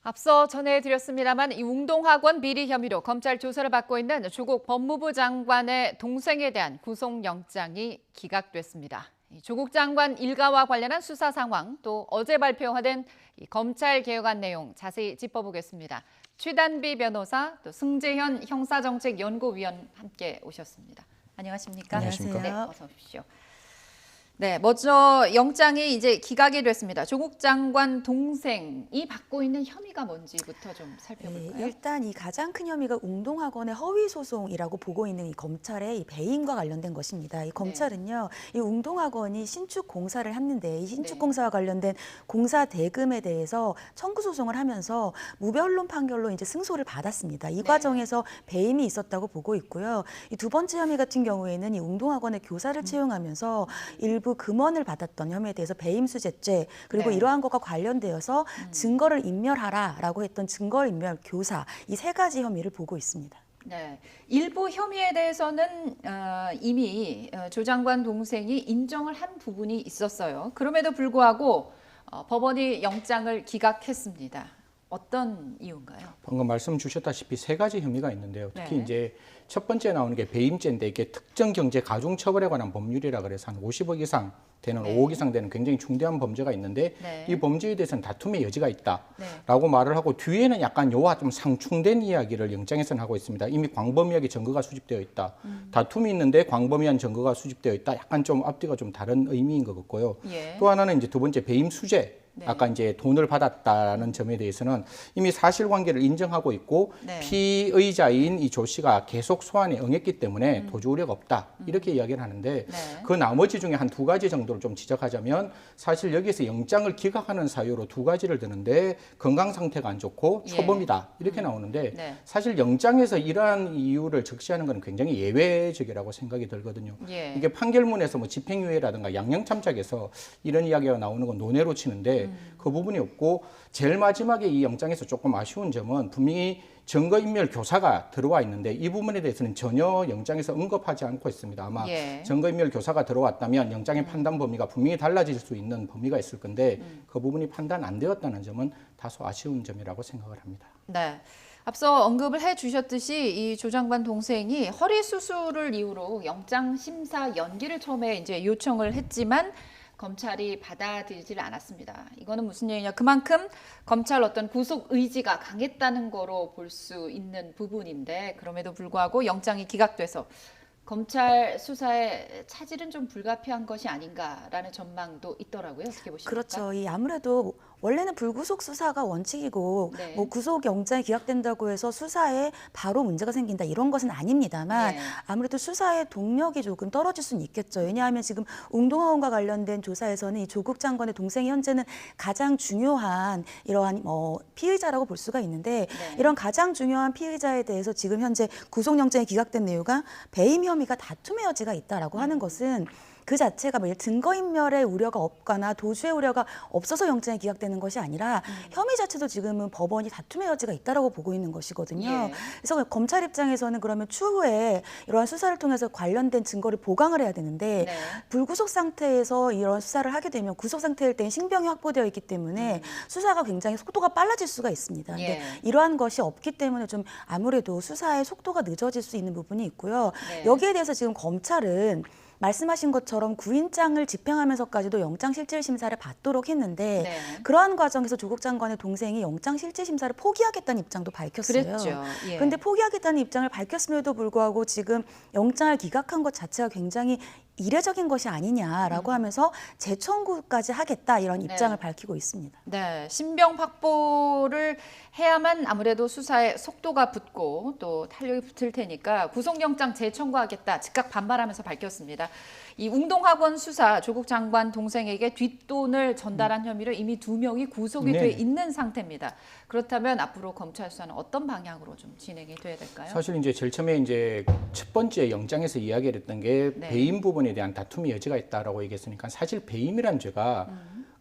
앞서 전해드렸습니다만 이 웅동학원 비리 혐의로 검찰 조사를 받고 있는 조국 법무부 장관의 동생에 대한 구속영장이 기각됐습니다. 조국 장관 일가와 관련한 수사 상황, 또 어제 발표된 검찰 개혁안 내용 자세히 짚어보겠습니다. 최단비 변호사, 또 승재현 형사정책연구위원 함께 오셨습니다. 안녕하십니까? 안녕하십니까? 네, 어서 오십시오. 네, 먼저 영장이 이제 기각이 됐습니다. 조국 장관 동생이 받고 있는 혐의가 뭔지부터 좀 살펴볼까요? 네, 일단 이 가장 큰 혐의가 웅동학원의 허위 소송이라고 보고 있는 이 검찰의 이 배임과 관련된 것입니다. 이 검찰은요, 이 웅동학원이 신축 공사를 했는데 이 신축 공사와 관련된 공사 대금에 대해서 청구 소송을 하면서 무변론 판결로 이제 승소를 받았습니다. 이 과정에서 배임이 있었다고 보고 있고요. 이 두 번째 혐의 같은 경우에는 이 웅동학원의 교사를 채용하면서 일부 금원을 받았던 혐의에 대해서 배임수재죄 그리고 이러한 것과 관련되어서 증거를 인멸하라라고 했던 증거인멸 교사 이 세 가지 혐의를 보고 있습니다. 네, 일부 혐의에 대해서는 이미 조 장관 동생이 인정을 한 부분이 있었어요. 그럼에도 불구하고 법원이 영장을 기각했습니다. 어떤 이유인가요? 방금 말씀 주셨다시피 세 가지 혐의가 있는데요. 특히 네. 이제 첫 번째 나오는 게 배임죄인데 이게 특정 경제 가중 처벌에 관한 법률이라 그래서 한 50억 이상 되는 5억 이상 되는 굉장히 중대한 범죄가 있는데 이 범죄에 대해서는 다툼의 여지가 있다라고 말을 하고 뒤에는 약간 요와 좀 상충된 이야기를 영장에서는 하고 있습니다. 이미 광범위하게 증거가 수집되어 있다. 다툼이 있는데 광범위한 증거가 수집되어 있다. 약간 좀 앞뒤가 좀 다른 의미인 것 같고요. 또 하나는 이제 두 번째 배임 수재. 아까 이제 돈을 받았다는 점에 대해서는 이미 사실관계를 인정하고 있고 피의자인 이 조 씨가 계속 소환에 응했기 때문에 도주 우려가 없다 이렇게 이야기를 하는데 그 나머지 중에 한 두 가지 정도를 좀 지적하자면 사실 여기에서 영장을 기각하는 사유로 두 가지를 드는데 건강 상태가 안 좋고 초범이다 이렇게 나오는데 사실 영장에서 이러한 이유를 적시하는 건 굉장히 예외적이라고 생각이 들거든요. 이게 판결문에서 뭐 집행유예라든가 양형참작에서 이런 이야기가 나오는 건 논외로 치는데 그 부분이 없고 제일 마지막에 이 영장에서 조금 아쉬운 점은 분명히 증거인멸 교사가 들어와 있는데 이 부분에 대해서는 전혀 영장에서 언급하지 않고 있습니다. 아마 증거인멸 교사가 들어왔다면 영장의 판단 범위가 분명히 달라질 수 있는 범위가 있을 건데 그 부분이 판단 안 되었다는 점은 다소 아쉬운 점이라고 생각을 합니다. 네. 앞서 언급을 해주셨듯이 이 조 장관 동생이 허리 수술을 이유로 영장 심사 연기를 처음에 이제 요청을 했지만 검찰이 받아들이질 않았습니다. 이거는 무슨 얘기냐? 그만큼 검찰 어떤 구속 의지가 강했다는 거로 볼 수 있는 부분인데 그럼에도 불구하고 영장이 기각돼서 검찰 수사의 차질은 좀 불가피한 것이 아닌가라는 전망도 있더라고요. 어떻게 보십니까? 그렇죠. 이 아무래도 원래는 불구속 수사가 원칙이고 뭐 구속 영장이 기각된다고 해서 수사에 바로 문제가 생긴다 이런 것은 아닙니다만 아무래도 수사의 동력이 조금 떨어질 수는 있겠죠. 왜냐하면 지금 웅동학원과 관련된 조사에서는 이 조국 장관의 동생이 현재는 가장 중요한 이러한 피의자라고 볼 수가 있는데 이런 가장 중요한 피의자에 대해서 지금 현재 구속영장이 기각된 이유가 배임 혐의가 다툼의 여지가 있다라고 하는 것은 그 자체가 뭐 증거인멸의 우려가 없거나 도주의 우려가 없어서 영장이 기각되는 것이 아니라 혐의 자체도 지금은 법원이 다툼의 여지가 있다라고 보고 있는 것이거든요. 그래서 검찰 입장에서는 그러면 추후에 이러한 수사를 통해서 관련된 증거를 보강을 해야 되는데 불구속 상태에서 이런 수사를 하게 되면 구속 상태일 때는 신병이 확보되어 있기 때문에 수사가 굉장히 속도가 빨라질 수가 있습니다. 근데 이러한 것이 없기 때문에 좀 아무래도 수사의 속도가 늦어질 수 있는 부분이 있고요. 여기에 대해서 지금 검찰은 말씀하신 것처럼 구인장을 집행하면서까지도 영장실질심사를 받도록 했는데 그러한 과정에서 조국 장관의 동생이 영장실질심사를 포기하겠다는 입장도 밝혔어요. 그랬죠. 그런데 포기하겠다는 입장을 밝혔음에도 불구하고 지금 영장을 기각한 것 자체가 굉장히 이례적인 것이 아니냐라고 하면서 재청구까지 하겠다 이런 입장을 밝히고 있습니다. 네, 신병 확보를 해야만 아무래도 수사에 속도가 붙고 또 탄력이 붙을 테니까 구속영장 재청구하겠다 즉각 반발하면서 밝혔습니다. 이 웅동학원 수사 조국 장관 동생에게 뒷돈을 전달한 혐의로 이미 2명이 구속이 돼 있는 상태입니다. 그렇다면 앞으로 검찰 수사는 어떤 방향으로 좀 진행이 돼야 될까요? 사실 이제 제일 처음에 이제 첫 번째 영장에서 이야기를 했던 게 배임 부분에 대한 다툼의 여지가 있다라고 얘기했으니까 사실 배임이란 죄가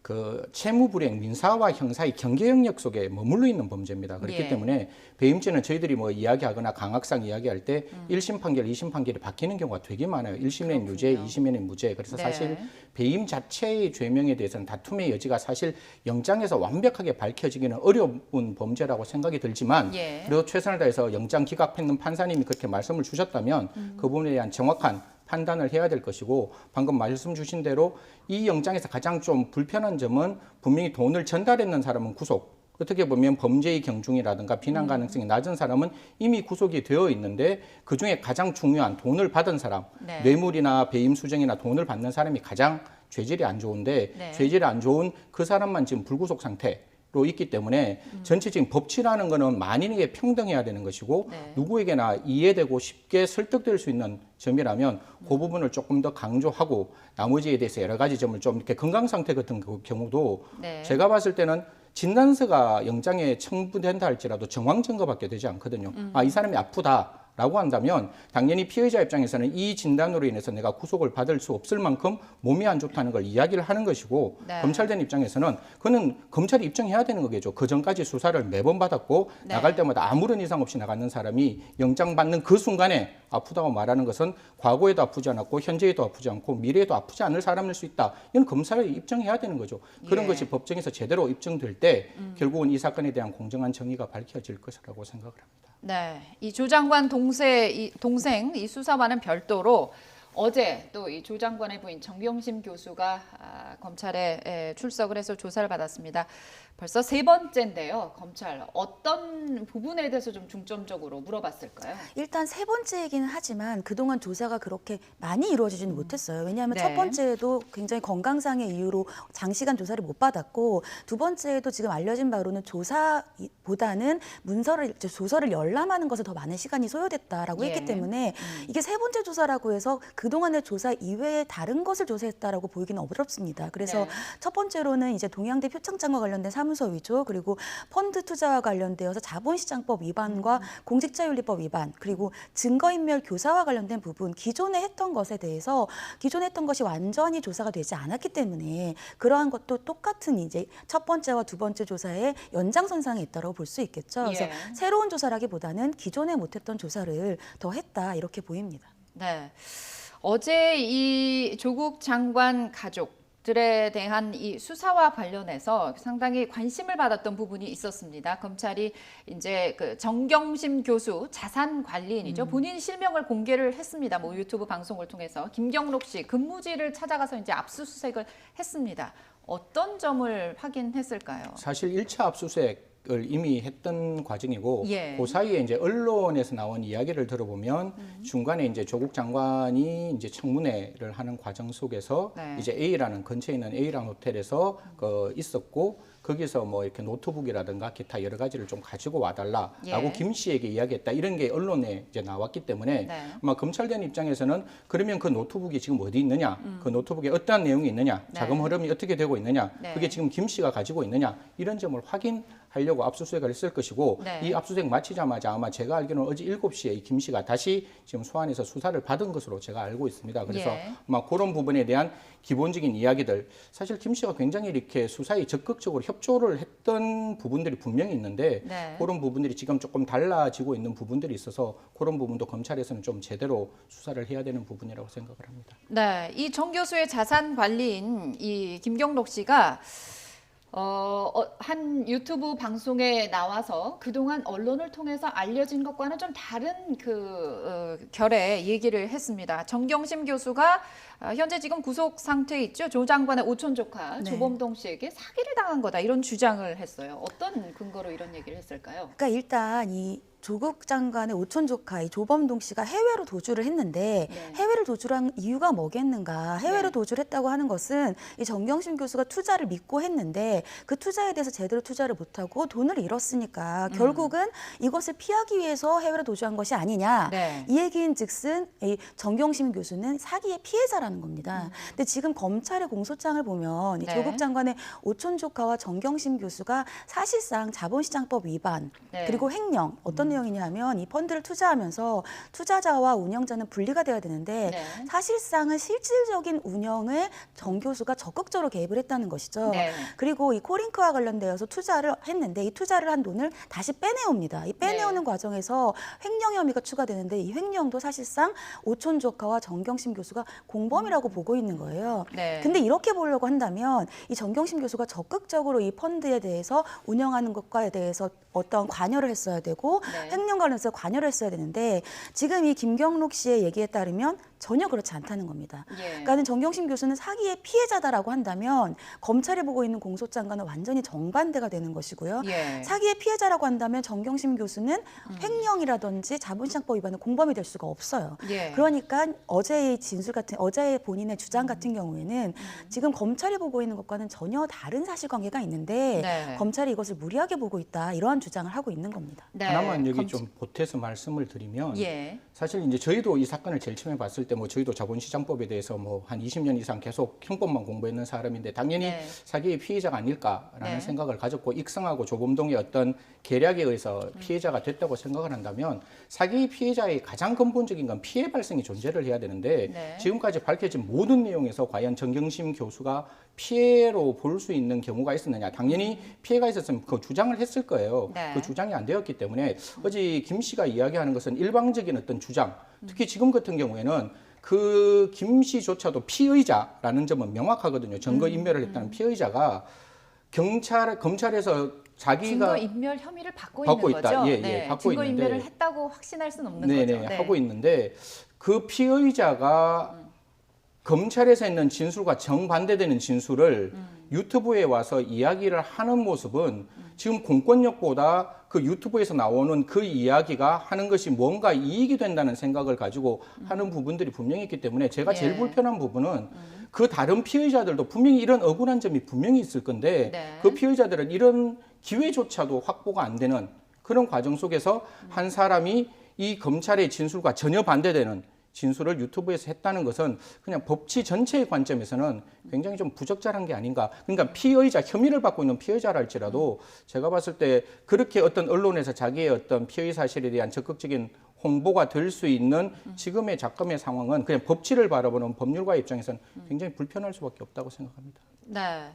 그 채무불이행 민사와 형사의 경계 영역 속에 머물러 있는 범죄입니다. 그렇기 때문에 배임죄는 저희들이 뭐 이야기하거나 강학상 이야기할 때 1심 판결, 2심 판결이 바뀌는 경우가 되게 많아요. 1심에는 유죄, 2심에는 무죄. 그래서 사실 배임 자체의 죄명에 대해서는 다툼의 여지가 사실 영장에서 완벽하게 밝혀지기는 어려운 범죄라고 생각이 들지만 그래도 최선을 다해서 영장 기각했는 판사님이 그렇게 말씀을 주셨다면 그 부분에 대한 정확한 판단을 해야 될 것이고 방금 말씀 주신 대로 이 영장에서 가장 좀 불편한 점은 분명히 돈을 전달했는 사람은 구속, 어떻게 보면 범죄의 경중이라든가 비난 가능성이 낮은 사람은 이미 구속이 되어 있는데 그중에 가장 중요한 돈을 받은 사람, 뇌물이나 배임 수정이나 돈을 받는 사람이 가장 죄질이 안 좋은데 죄질이 안 좋은 그 사람만 지금 불구속 상태 로 있기 때문에 전체적인 법치라는 거는 만인에게 평등해야 되는 것이고 누구에게나 이해되고 쉽게 설득될 수 있는 점이라면 그 부분을 조금 더 강조하고 나머지에 대해서 여러 가지 점을 좀 이렇게 건강 상태 같은 경우도 제가 봤을 때는 진단서가 영장에 첨부된다 할지라도 정황 증거밖에 되지 않거든요. 아, 이 사람이 아프다. 라고 한다면 당연히 피해자 입장에서는 이 진단으로 인해서 내가 구속을 받을 수 없을 만큼 몸이 안 좋다는 걸 이야기를 하는 것이고 검찰된 입장에서는 그는 검찰이 입증해야 되는 거겠죠. 그 전까지 수사를 매번 받았고 나갈 때마다 아무런 이상 없이 나가는 사람이 영장 받는 그 순간에 아프다고 말하는 것은 과거에도 아프지 않았고 현재에도 아프지 않고 미래에도 아프지 않을 사람일 수 있다. 이건 검찰이 입증해야 되는 거죠. 그런 것이 법정에서 제대로 입증될 때 결국은 이 사건에 대한 공정한 정의가 밝혀질 것이라고 생각을 합니다. 네, 이 조 장관 동생 이 수사와는 별도로 어제 또 이 조 장관의 부인 정경심 교수가 검찰에 출석을 해서 조사를 받았습니다. 벌써 3번째인데요. 검찰 어떤 부분에 대해서 좀 중점적으로 물어봤을까요? 일단 3번째이기는 하지만 그동안 조사가 그렇게 많이 이루어지지는 못했어요. 왜냐하면 첫 번째에도 굉장히 건강상의 이유로 장시간 조사를 못 받았고, 두 번째에도 지금 알려진 바로는 조사보다는 조서를 열람하는 것에 더 많은 시간이 소요됐다라고 했기 때문에 이게 3번째 조사라고 해서 그동안의 조사 이외에 다른 것을 조사했다라고 보이기는 어렵습니다. 그래서 첫 번째로는 이제 동양대 표창장과 관련된 사무소 위조, 그리고 펀드 투자와 관련되어서 자본시장법 위반과 공직자윤리법 위반, 그리고 증거인멸 교사와 관련된 부분, 기존에 했던 것에 대해서 기존에 했던 것이 완전히 조사가 되지 않았기 때문에 그러한 것도 똑같은 이제 첫 번째와 두 번째 조사의 연장선상에 있다고 볼 수 있겠죠. 그래서 새로운 조사라기보다는 기존에 못했던 조사를 더 했다, 이렇게 보입니다. 네. 어제 이 조국 장관 가족들에 대한 이 수사와 관련해서 상당히 관심을 받았던 부분이 있었습니다. 검찰이 이제 그 정경심 교수 자산 관리인이죠. 본인 실명을 공개를 했습니다. 뭐 유튜브 방송을 통해서 김경록 씨 근무지를 찾아가서 이제 압수수색을 했습니다. 어떤 점을 확인했을까요? 사실 1차 압수수색 을 이미 했던 과정이고 그 사이에 이제 언론에서 나온 이야기를 들어보면 중간에 이제 조국 장관이 이제 청문회를 하는 과정 속에서 이제 A라는 근처에 있는 A라는 호텔에서 있었고 거기서 뭐 이렇게 노트북이라든가 기타 여러 가지를 좀 가지고 와달라라고 김 씨에게 이야기했다, 이런 게 언론에 이제 나왔기 때문에 아마 검찰된 입장에서는 그러면 그 노트북이 지금 어디 있느냐, 그 노트북에 어떠한 내용이 있느냐, 자금 흐름이 어떻게 되고 있느냐, 그게 지금 김 씨가 가지고 있느냐, 이런 점을 확인하려고 압수수색을 했을 것이고 이 압수수색 마치자마자 아마 제가 알기로는 어제 7시에 이 김 씨가 다시 지금 소환해서 수사를 받은 것으로 제가 알고 있습니다. 그래서 아마 그런 부분에 대한 기본적인 이야기들, 사실 김 씨가 굉장히 이렇게 수사에 적극적으로 협조를 했던 부분들이 분명히 있는데 그런 부분들이 지금 조금 달라지고 있는 부분들이 있어서 그런 부분도 검찰에서는 좀 제대로 수사를 해야 되는 부분이라고 생각을 합니다. 네, 이 정 교수의 자산 관리인 이 김경록 씨가 한 유튜브 방송에 나와서 그동안 언론을 통해서 알려진 것과는 좀 다른 결의 얘기를 했습니다. 정경심 교수가 현재 지금 구속 상태에 있죠. 조 장관의 오촌 조카 조범동 씨에게 사기를 당한 거다, 이런 주장을 했어요. 어떤 근거로 이런 얘기를 했을까요? 그러니까 일단 이 조국 장관의 오촌 조카 이 조범동 씨가 해외로 도주를 했는데 해외를 도주한 이유가 뭐겠는가? 해외로 도주를 했다고 하는 것은 이 정경심 교수가 투자를 믿고 했는데 그 투자에 대해서 제대로 투자를 못하고 돈을 잃었으니까 결국은 이것을 피하기 위해서 해외로 도주한 것이 아니냐. 이 얘기인즉슨 이 정경심 교수는 사기의 피해자라는 있다라는 겁니다. 근데 지금 검찰의 공소장을 보면 이 네. 조국 장관의 오촌 조카와 정경심 교수가 사실상 자본시장법 위반 네. 그리고 횡령 어떤 내용이냐면 이 펀드를 투자하면서 투자자와 운영자는 분리가 돼야 되는데 네. 사실상은 실질적인 운영을 정 교수가 적극적으로 개입을 했다는 것이죠. 네. 그리고 이 코링크와 관련되어서 투자를 했는데 이 투자를 한 돈을 다시 빼내옵니다. 이 빼내오는 네. 과정에서 횡령 혐의가 추가되는데 이 횡령도 사실상 오촌 조카와 정경심 교수가 공범이라고 보고 있는 거예요. 네. 근데 이렇게 보려고 한다면 이 정경심 교수가 적극적으로 이 펀드에 대해서 운영하는 것과에 대해서 어떤 관여를 했어야 되고 네. 횡령 관련해서 관여를 했어야 되는데 지금 이 김경록 씨의 얘기에 따르면 전혀 그렇지 않다는 겁니다. 예. 그러니까 정경심 교수는 사기의 피해자다라고 한다면 검찰이 보고 있는 공소장과는 완전히 정반대가 되는 것이고요. 예. 사기의 피해자라고 한다면 정경심 교수는 횡령이라든지 자본시장법 위반은 공범이 될 수가 없어요. 예. 그러니까 어제의 진술 같은 어제의 본인의 주장 같은 경우에는 지금 검찰이 보고 있는 것과는 전혀 다른 사실관계가 있는데 네. 검찰이 이것을 무리하게 보고 있다 이러한 주장을 하고 있는 겁니다. 네. 하나만 여기 좀 보태서 말씀을 드리면 예. 사실 이제 저희도 이 사건을 제일 처음에 봤을 때 뭐 저희도 자본시장법에 대해서 뭐 한 20년 이상 계속 형법만 공부했는 사람인데 당연히 네. 사기의 피해자가 아닐까라는 네. 생각을 가졌고 익성하고 조범동의 어떤 계략에 의해서 피해자가 됐다고 생각을 한다면 사기의 피해자의 가장 근본적인 건 피해 발생이 존재를 해야 되는데 네. 지금까지 밝혀진 모든 내용에서 과연 정경심 교수가 피해로 볼 수 있는 경우가 있었느냐. 당연히 피해가 있었으면 그 주장을 했을 거예요. 네. 그 주장이 안 되었기 때문에 어제 김 씨가 이야기하는 것은 일방적인 어떤 주장, 특히 지금 같은 경우에는 그 김 씨조차도 피의자라는 점은 명확하거든요. 증거 인멸을 했다는 피의자가 검찰에서 자기가 증거 인멸 혐의를 받고 받고 있는 있다. 거죠. 예, 예, 네. 받고 증거 있는데. 인멸을 했다고 확신할 수는 없는 네네 거죠. 네. 하고 있는데 그 피의자가 검찰에서 있는 진술과 정반대되는 진술을 유튜브에 와서 이야기를 하는 모습은 지금 공권력보다 그 유튜브에서 나오는 그 이야기가 하는 것이 뭔가 이익이 된다는 생각을 가지고 하는 부분들이 분명히 있기 때문에 제가 제일 예. 불편한 부분은 그 다른 피의자들도 분명히 이런 억울한 점이 분명히 있을 건데 네. 그 피의자들은 이런 기회조차도 확보가 안 되는 그런 과정 속에서 한 사람이 이 검찰의 진술과 전혀 반대되는 진술을 유튜브에서 했다는 것은 그냥 법치 전체의 관점에서는 굉장히 좀 부적절한 게 아닌가. 그러니까 피의자, 혐의를 받고 있는 피의자라 할지라도 제가 봤을 때 그렇게 어떤 언론에서 자기의 어떤 피의 사실에 대한 적극적인 홍보가 될 수 있는 지금의 작금의 상황은 그냥 법치를 바라보는 법률가의 입장에서는 굉장히 불편할 수밖에 없다고 생각합니다. 네.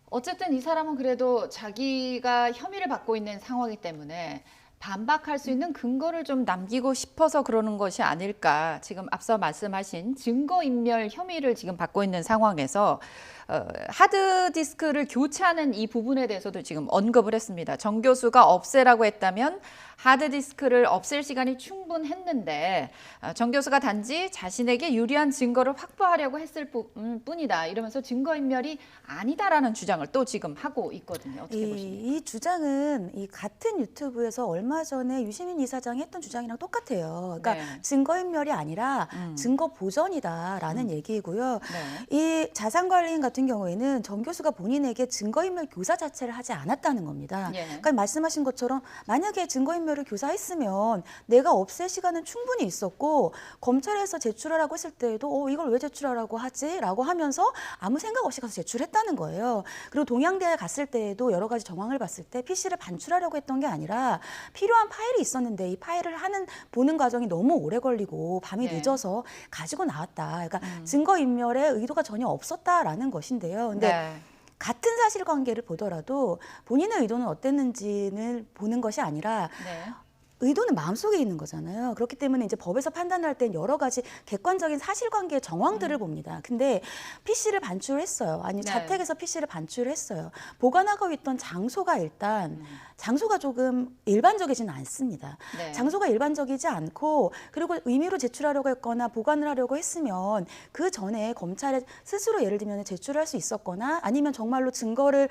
어쨌든 이 사람은 그래도 자기가 혐의를 받고 있는 상황이기 때문에 반박할 수 있는 근거를 좀 남기고 싶어서 그러는 것이 아닐까. 지금 앞서 말씀하신 증거인멸 혐의를 지금 받고 있는 상황에서 하드디스크를 교체하는 이 부분에 대해서도 지금 언급을 했습니다. 정 교수가 없애라고 했다면 하드디스크를 없앨 시간이 충분했는데 정 교수가 단지 자신에게 유리한 증거를 확보하려고 했을 뿐이다. 이러면서 증거인멸이 아니다라는 주장을 또 지금 하고 있거든요. 어떻게 보십니까? 이 주장은 이 같은 유튜브에서 얼마 전에 유시민 이사장이 했던 주장이랑 똑같아요. 그러니까 네. 증거인멸이 아니라 증거 보전이다라는 얘기이고요. 네. 이 자산관리인 같은 경우에는 정 교수가 본인에게 증거인멸 교사 자체를 하지 않았다는 겁니다. 예. 그러니까 말씀하신 것처럼 만약에 증거인멸을 교사했으면 내가 없앨 시간은 충분히 있었고 검찰에서 제출하라고 했을 때에도 이걸 왜 제출하라고 하지? 라고 하면서 아무 생각 없이 가서 제출했다는 거예요. 그리고 동양대에 갔을 때에도 여러 가지 정황을 봤을 때 PC를 반출하려고 했던 게 아니라 필요한 파일이 있었는데 이 파일을 보는 과정이 너무 오래 걸리고 밤이 네. 늦어서 가지고 나왔다. 그러니까 증거인멸의 의도가 전혀 없었다라는 것인데요. 근데 네. 같은 사실관계를 보더라도 본인의 의도는 어땠는지를 보는 것이 아니라 네. 의도는 마음속에 있는 거잖아요. 그렇기 때문에 이제 법에서 판단할 땐 여러 가지 객관적인 사실관계의 정황들을 봅니다. 근데 PC를 반출했어요. 아니 네. 자택에서 PC를 반출했어요. 보관하고 있던 장소가 일단 장소가 조금 일반적이지는 않습니다. 네. 장소가 일반적이지 않고 그리고 임의로 제출하려고 했거나 보관을 하려고 했으면 그 전에 검찰에 스스로 예를 들면 제출할 수 있었거나 아니면 정말로 증거를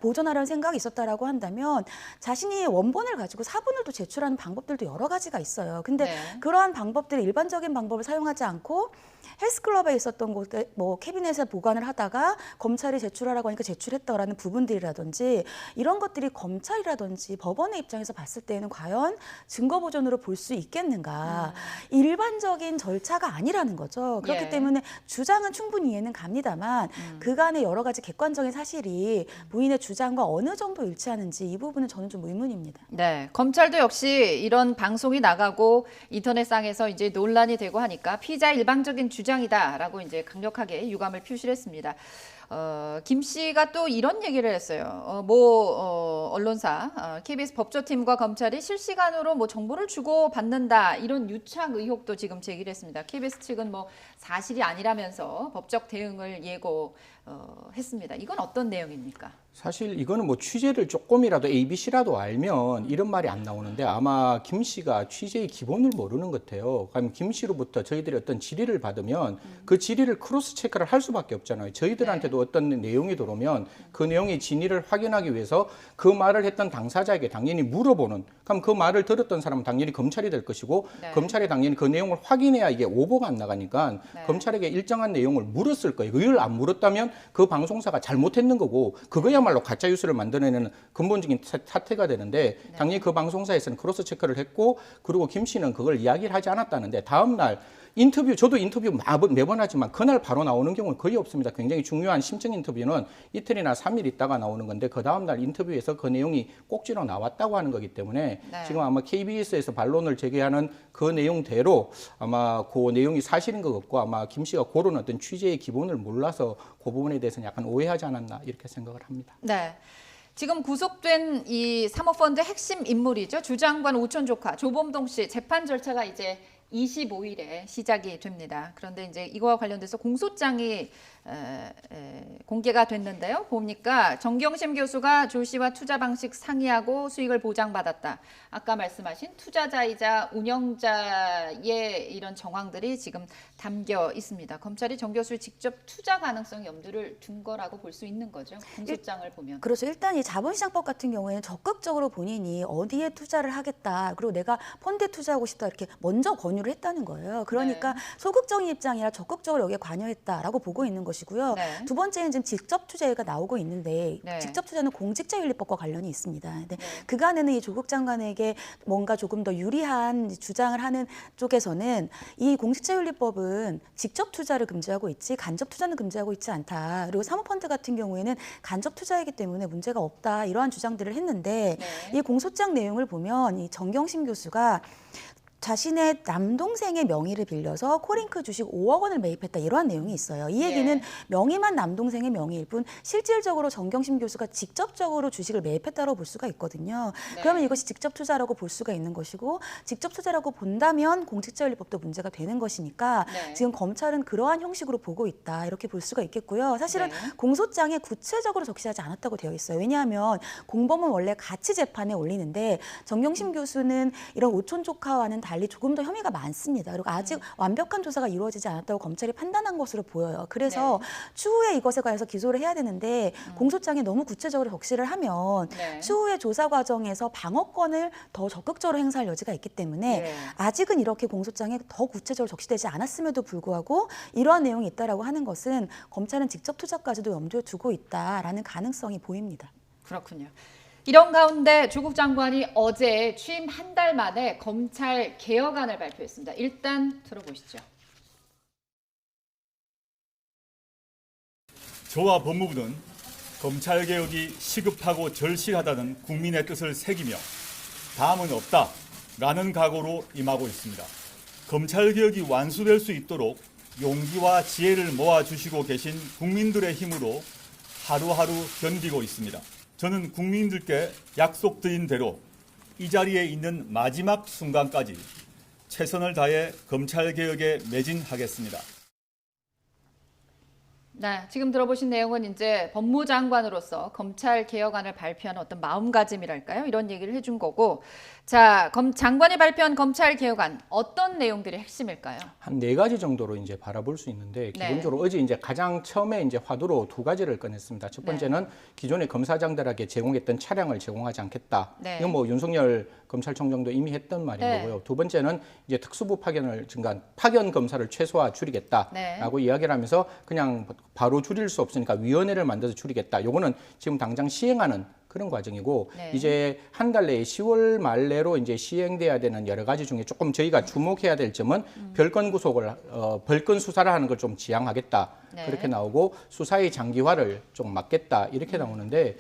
보존하려는 생각이 있었다라고 한다면 자신이 원본을 가지고 사본을 또 제출 제출하는 방법들도 여러 가지가 있어요. 근데 네. 그러한 방법들이 일반적인 방법을 사용하지 않고 헬스클럽에 있었던 곳에 뭐 캐비넷에 보관을 하다가 검찰이 제출하라고 하니까 제출했다라는 부분들이라든지 이런 것들이 검찰이라든지 법원의 입장에서 봤을 때에는 과연 증거 보존으로 볼 수 있겠는가. 일반적인 절차가 아니라는 거죠. 그렇기 예. 때문에 주장은 충분히 이해는 갑니다만 그간의 여러 가지 객관적인 사실이 부인의 주장과 어느 정도 일치하는지 이 부분은 저는 좀 의문입니다. 네, 검찰도 역시 이런 방송이 나가고 인터넷상에서 이제 논란이 되고 하니까 피의자의 일방적인 주장이다라고 이제 강력하게 유감을 표시를 했습니다. 김 씨가 또 이런 얘기를 했어요. 언론사 KBS 법조팀과 검찰이 실시간으로 뭐 정보를 주고 받는다 이런 유착 의혹도 지금 제기를 했습니다. KBS 측은 뭐 사실이 아니라면서 법적 대응을 예고했습니다. 이건 어떤 내용입니까? 사실 이거는 뭐 취재를 조금이라도 ABC라도 알면 이런 말이 안 나오는데 아마 김 씨가 취재의 기본을 모르는 것 같아요. 그럼 김 씨로부터 저희들이 어떤 질의를 받으면 그 질의를 크로스 체크를 할 수밖에 없잖아요. 저희들한테도 어떤 내용이 들어오면 그 내용의 진위를 확인하기 위해서 그 말을 했던 당사자에게 당연히 물어보는. 그럼 그 말을 들었던 사람은 당연히 검찰이 될 것이고 네. 검찰이 당연히 그 내용을 확인해야 이게 오보가 안 나가니까 네. 검찰에게 일정한 내용을 물었을 거예요. 그걸 안 물었다면 그 방송사가 잘못했는 거고 그거야말로 가짜 뉴스를 만들어내는 근본적인 사태가 되는데 당연히 그 방송사에서는 크로스 체크를 했고 그리고 김 씨는 그걸 이야기를 하지 않았다는데 다음 날 인터뷰 저도 인터뷰 매번 하지만 그날 바로 나오는 경우는 거의 없습니다. 굉장히 중요한 심층 인터뷰는 이틀이나 3일 있다가 나오는 건데 그 다음 날 인터뷰에서 그 내용이 꼭지로 나왔다고 하는 거기 때문에 네. 지금 아마 KBS에서 반론을 제기하는 그 내용대로 아마 그 내용이 사실인 것 같고 아마 김 씨가 그런 어떤 취재의 기본을 몰라서 그 부분에 대해서는 약간 오해하지 않았나 이렇게 생각을 합니다. 네. 지금 구속된 이 사모펀드 핵심 인물이죠. 주 장관 오촌 조카 조범동 씨 재판 절차가 이제 25일에 시작이 됩니다. 그런데 이제 이거와 관련돼서 공소장이 공개가 됐는데요. 보니까 정경심 교수가 조 씨와 투자 방식 상의하고 수익을 보장받았다. 아까 말씀하신 투자자이자 운영자의 이런 정황들이 지금 담겨 있습니다. 검찰이 정 교수의 직접 투자 가능성 염두를 둔 거라고 볼 수 있는 거죠. 공소장을 보면. 그렇죠. 일단 이 자본시장법 같은 경우에는 적극적으로 본인이 어디에 투자를 하겠다. 그리고 내가 펀드에 투자하고 싶다. 이렇게 먼저 권유를 했다는 거예요. 그러니까 네. 소극적인 입장이 아니라 적극적으로 여기에 관여했다라고 보고 있는 것이고요. 네. 두 번째는 지금 직접 투자가 나오고 있는데 네. 직접 투자는 공직자윤리법과 관련이 있습니다. 근데 네. 그간에는 이 조국 장관에게 뭔가 조금 더 유리한 주장을 하는 쪽에서는 이 공직자윤리법은 직접 투자를 금지하고 있지 간접 투자는 금지하고 있지 않다. 그리고 사모펀드 같은 경우에는 간접 투자이기 때문에 문제가 없다. 이러한 주장들을 했는데 네. 이 공소장 내용을 보면 이 정경심 교수가 자신의 남동생의 명의를 빌려서 코링크 주식 5억 원을 매입했다 이러한 내용이 있어요. 이 얘기는 예. 명의만 남동생의 명의일 뿐 실질적으로 정경심 교수가 직접적으로 주식을 매입했다고 볼 수가 있거든요. 네. 그러면 이것이 직접 투자라고 볼 수가 있는 것이고 직접 투자라고 본다면 공직자윤리법도 문제가 되는 것이니까 네. 지금 검찰은 그러한 형식으로 보고 있다 이렇게 볼 수가 있겠고요. 사실은 네. 공소장에 구체적으로 적시하지 않았다고 되어 있어요. 왜냐하면 공범은 원래 같이 재판에 올리는데 정경심 교수는 이런 오촌 조카와는 달리 조금 더 혐의가 많습니다. 그리고 아직 완벽한 조사가 이루어지지 않았다고 검찰이 판단한 것으로 보여요. 그래서 추후에 이것에 관해서 기소를 해야 되는데 공소장에 너무 구체적으로 적시를 하면 네. 추후에 조사 과정에서 방어권을 더 적극적으로 행사할 여지가 있기 때문에 네. 아직은 이렇게 공소장에 더 구체적으로 적시되지 않았음에도 불구하고 이러한 내용이 있다라고 하는 것은 검찰은 직접 투자까지도 염두에 두고 있다라는 가능성이 보입니다. 그렇군요. 이런 가운데 조국 장관이 어제 취임 한 달 만에 검찰 개혁안을 발표했습니다. 일단 들어보시죠. 저와 법무부는 검찰개혁이 시급하고 절실하다는 국민의 뜻을 새기며 다음은 없다라는 각오로 임하고 있습니다. 검찰개혁이 완수될 수 있도록 용기와 지혜를 모아주시고 계신 국민들의 힘으로 하루하루 견디고 있습니다. 저는 국민들께 약속드린 대로 이 자리에 있는 마지막 순간까지 최선을 다해 검찰개혁에 매진하겠습니다. 네, 지금 들어보신 내용은 이제 법무장관으로서 검찰 개혁안을 발표하는 어떤 마음가짐이랄까요? 이런 얘기를 해준 거고, 자, 장관이 발표한 검찰 개혁안 어떤 내용들이 핵심일까요? 한 4가지 정도로 이제 바라볼 수 있는데 기본적으로 어제 이제 가장 처음에 이제 화두로 2가지를 꺼냈습니다. 첫 번째는 기존의 검사장들에게 제공했던 차량을 제공하지 않겠다. 이건 뭐 윤석열 검찰총장도 이미 했던 말인 거고요. 두 번째는 이제 특수부 파견을 파견 검사를 최소화 줄이겠다라고 이야기를 하면서 그냥 바로 줄일 수 없으니까 위원회를 만들어서 줄이겠다. 요거는 지금 당장 시행하는 그런 과정이고 이제 한 달 내에 10월 말 내로 이제 시행돼야 되는 여러 가지 중에 조금 저희가 주목해야 될 점은 별건 구속을 별건 수사를 하는 걸 좀 지양하겠다. 그렇게 나오고 수사의 장기화를 좀 막겠다. 이렇게 나오는데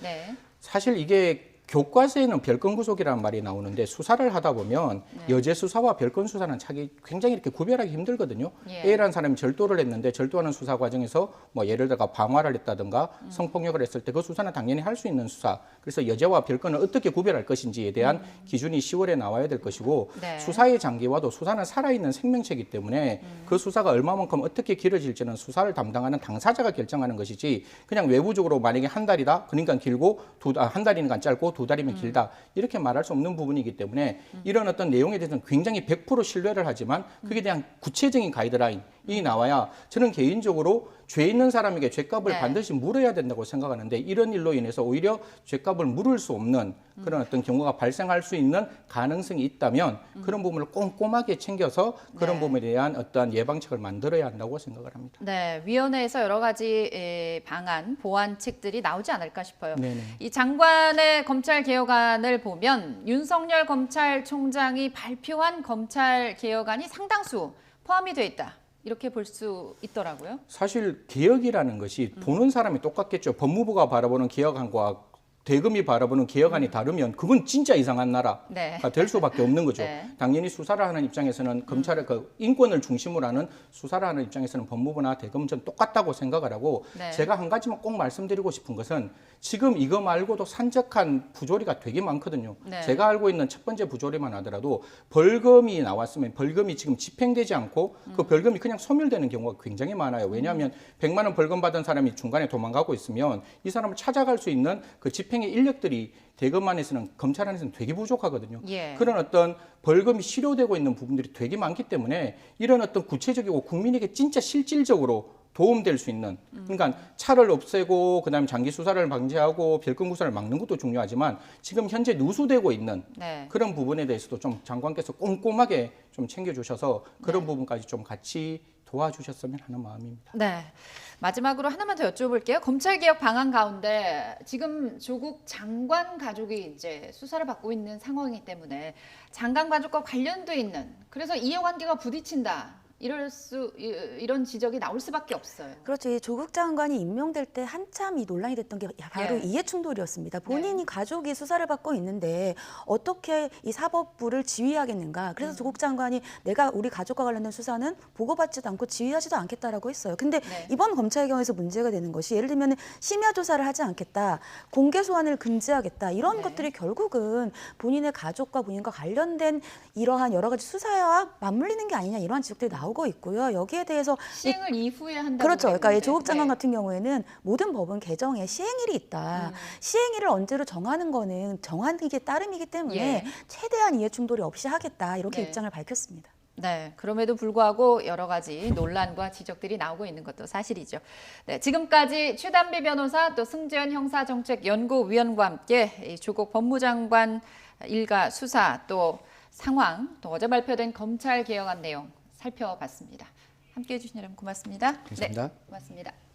사실 이게 교과서에는 별건 구속이라는 말이 나오는데 수사를 하다 보면 여죄 수사와 별건 수사는 굉장히 이렇게 구별하기 힘들거든요. A라는 사람이 절도를 했는데 절도하는 수사 과정에서 뭐 예를 들어 방화를 했다든가 성폭력을 했을 때 그 수사는 당연히 할 수 있는 수사. 그래서 여죄와 별건을 어떻게 구별할 것인지에 대한 기준이 10월에 나와야 될 것이고 수사의 장기화도 수사는 살아있는 생명체이기 때문에 그 수사가 얼마만큼 어떻게 길어질지는 수사를 담당하는 당사자가 결정하는 것이지 그냥 외부적으로 만약에 한 달이다 그러니까 길고 한 달이니까 짧고 2달이면 길다 이렇게 말할 수 없는 부분이기 때문에 이런 어떤 내용에 대해서는 굉장히 100% 신뢰를 하지만 그게 대한 구체적인 가이드라인이 나와야 저는 개인적으로 죄 있는 사람에게 죄값을 반드시 물어야 된다고 생각하는데 이런 일로 인해서 오히려 죄값을 물을 수 없는 그런 어떤 경우가 발생할 수 있는 가능성이 있다면 그런 부분을 꼼꼼하게 챙겨서 그런 부분에 대한 어떤 예방책을 만들어야 한다고 생각을 합니다. 네, 위원회에서 여러 가지 방안, 보완책들이 나오지 않을까 싶어요. 이 장관의 검찰 개혁안을 보면 윤석열 검찰총장이 발표한 검찰 개혁안이 상당수 포함이 돼 있다. 이렇게 볼 수 있더라고요. 사실 개혁이라는 것이 보는 사람이 똑같겠죠. 법무부가 바라보는 개혁안과 대검이 바라보는 개혁안이 다르면 그건 진짜 이상한 나라가 될 수밖에 없는 거죠. 당연히 수사를 하는 입장에서는 검찰의 그 인권을 중심으로 하는 수사를 하는 입장에서는 법무부나 대검은 전 똑같다고 생각을 하고 제가 한 가지만 꼭 말씀드리고 싶은 것은 지금 이거 말고도 산적한 부조리가 되게 많거든요. 제가 알고 있는 첫 번째 부조리만 하더라도 벌금이 나왔으면 벌금이 지금 집행되지 않고 그 벌금이 그냥 소멸되는 경우가 굉장히 많아요. 왜냐하면 100만 원 벌금 받은 사람이 중간에 도망가고 있으면 이 사람을 찾아갈 수 있는 그 집행의 인력들이 대검 안에서는 검찰 안에서는 되게 부족하거든요. 그런 어떤 벌금이 실효되고 있는 부분들이 되게 많기 때문에 이런 어떤 구체적이고 국민에게 진짜 실질적으로 도움될 수 있는 그러니까 차를 없애고 그다음에 장기 수사를 방지하고 별건 구사를 막는 것도 중요하지만 지금 현재 누수되고 있는 그런 부분에 대해서도 좀 장관께서 꼼꼼하게 좀 챙겨주셔서 그런 부분까지 좀 같이 도와주셨으면 하는 마음입니다. 네. 마지막으로 하나만 더 여쭤볼게요. 검찰개혁 방안 가운데 지금 조국 장관 가족이 이제 수사를 받고 있는 상황이기 때문에 장관 가족과 관련돼 있는 그래서 이해관계가 부딪힌다. 이런 지적이 나올 수밖에 없어요. 그렇죠. 이 조국 장관이 임명될 때 한참 이 논란이 됐던 게 바로 이해충돌이었습니다. 본인이 가족이 수사를 받고 있는데 어떻게 이 사법부를 지휘하겠는가. 그래서 조국 장관이 내가 우리 가족과 관련된 수사는 보고받지도 않고 지휘하지도 않겠다라고 했어요. 근데 이번 검찰 개혁에서 문제가 되는 것이 예를 들면 심야 조사를 하지 않겠다. 공개 소환을 금지하겠다. 이런 것들이 결국은 본인의 가족과 본인과 관련된 이러한 여러 가지 수사와 맞물리는 게 아니냐 이러한 지적들이 나오고 있고요. 여기에 대해서 시행을 이후에 한다고 그렇죠. 그러니까 이 조국 장관 같은 경우에는 모든 법은 개정에 시행일이 있다. 시행일을 언제로 정하는 거는 정하기에 따름이기 때문에 최대한 이해 충돌이 없이 하겠다. 이렇게 입장을 밝혔습니다. 네, 그럼에도 불구하고 여러 가지 논란과 지적들이 나오고 있는 것도 사실이죠. 네, 지금까지 최단비 변호사 또 승재현 형사정책연구위원과 함께 이 조국 법무장관 일가 수사 또 상황 또 어제 발표된 검찰 개혁안 내용 살펴봤습니다. 함께해 주신 여러분 고맙습니다. 감사합니다. 네, 고맙습니다.